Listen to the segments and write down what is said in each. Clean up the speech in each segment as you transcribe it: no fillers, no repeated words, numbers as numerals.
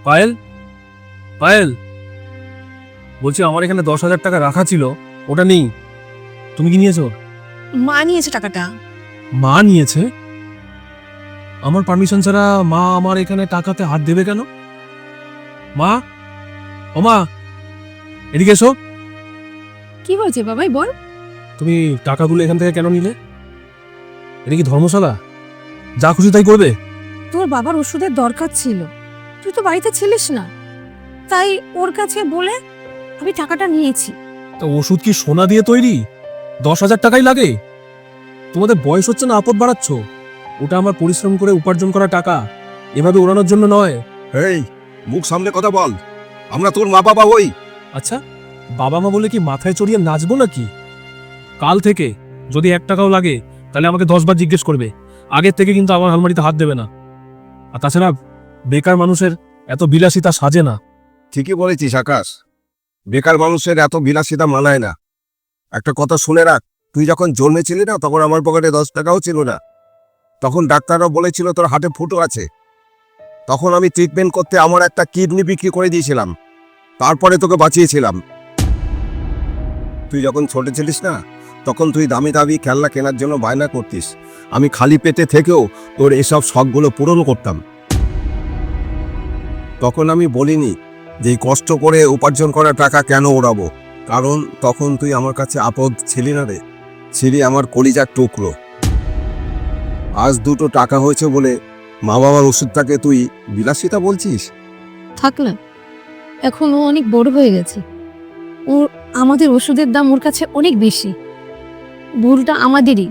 পায়েল, পায়েল, বলছি আমার এখানে 10,000 টাকা রাখা ছিল, ওটা নেই, তুমি কি নিয়েছো? মা নিয়েছে টাকাটা। মা নিয়েছে? আমার পারমিশন ছাড়া মা আমার এখানে টাকাতে হাত দেবে কেন? মা, ও মা, এদিকে এসো। কি হয়েছে বাবাই বল। তুমি টাকাগুলো এখান থেকে কেন নিলে? এটা কি ধর্মশালা? যা খুশি তাই করবে? তোর বাবার ওষুধের দরকার ছিল, তুই তো বাড়িতে ছিলিস না, তাই ওর কাছে বলে আমি টাকাটা নিয়েছি। তা ওষুধ কি সোনা দিয়ে তৈরি? 10,000 টাকাই লাগে? তোমাদের বয়স হচ্ছে না আপদ বাড়াচ্ছ? ওটা আমার পরিশ্রম করে উপার্জন করা টাকা, এভাবে ওড়ানোর জন্য নয়। এই, মুখ সামনে কথা বল। আমরা তোর মা বাবা হই। আচ্ছা, বাবা মা বলে কি মাথায় চড়িয়ে নাচবো নাকি? কাল থেকে যদি 1 টাকাও লাগে তাহলে আমাকে 10 বার জিজ্ঞেস করবে, আগের থেকে কিন্তু আমার আলমারিতে হাত দেবে না। আর তাছাড়া বেকার মানুষের এত বিলাসিতা সাজে না। ঠিকই বলেছিস আকাশ, বেকার মানুষের এত বিলাসিতা মানায় না। একটা কথা শুনে রাখ, তুই যখন জন্মেছিলি না তখন আমার পকেটে 10 টাকাও ছিল না। তখন ডাক্তাররা বলেছিল তোর হার্টে ফুটো আছে। তখন আমি ট্রিটমেন্ট করতে আমার একটা কিডনি বিক্রি করে দিয়েছিলাম, তারপরে তোকে বাঁচিয়েছিলাম। তুই যখন ছোট ছিলিস না তখন তুই দামি দামি খেলনা কেনার জন্য বায়না করতিস, আমি খালি পেটে থেকেও তোর এসব শখগুলো পূরণ করতাম। তখন আমি বলিনি যে এই কষ্ট করে উপার্জন করা টাকা কেন ওড়াবো, কারণ তখন তুই আমার কাছে আপদ ছিলি না রে, ছিলি আমার কলিজার টুকরো। আজ দুটো টাকা হয়েছে বলে মা বাবার ওষুধটাকে তুই বিলাসিতা বলছিস? থাক না, এখন ও অনেক বড় হয়ে গেছে, ওর আমাদের ওষুধের দাম ওর কাছে অনেক বেশি, ভুলটা আমাদেরই।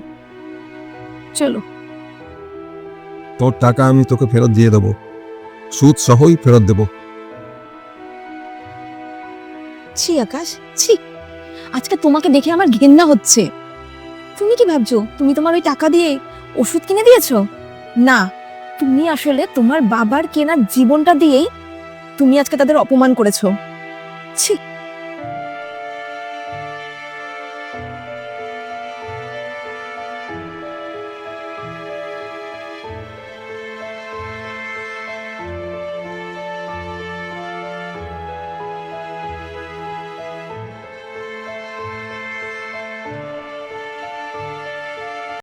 চলো। তোর টাকা আমি তোকে ফেরত দিয়ে দেবো, সুদ সহই ফেরত দেবো। ছি আকাশ, ছি, আজকে তোমাকে দেখে আমার ঘেন্না হচ্ছে। তুমি কি ভাবছো তুমি তোমার ওই টাকা দিয়ে ওষুধ কিনে দিয়েছো? না, তুমি আসলে তোমার বাবার কেনা জীবনটা দিয়েই তুমি আজকে তাদের অপমান করেছো। ছি।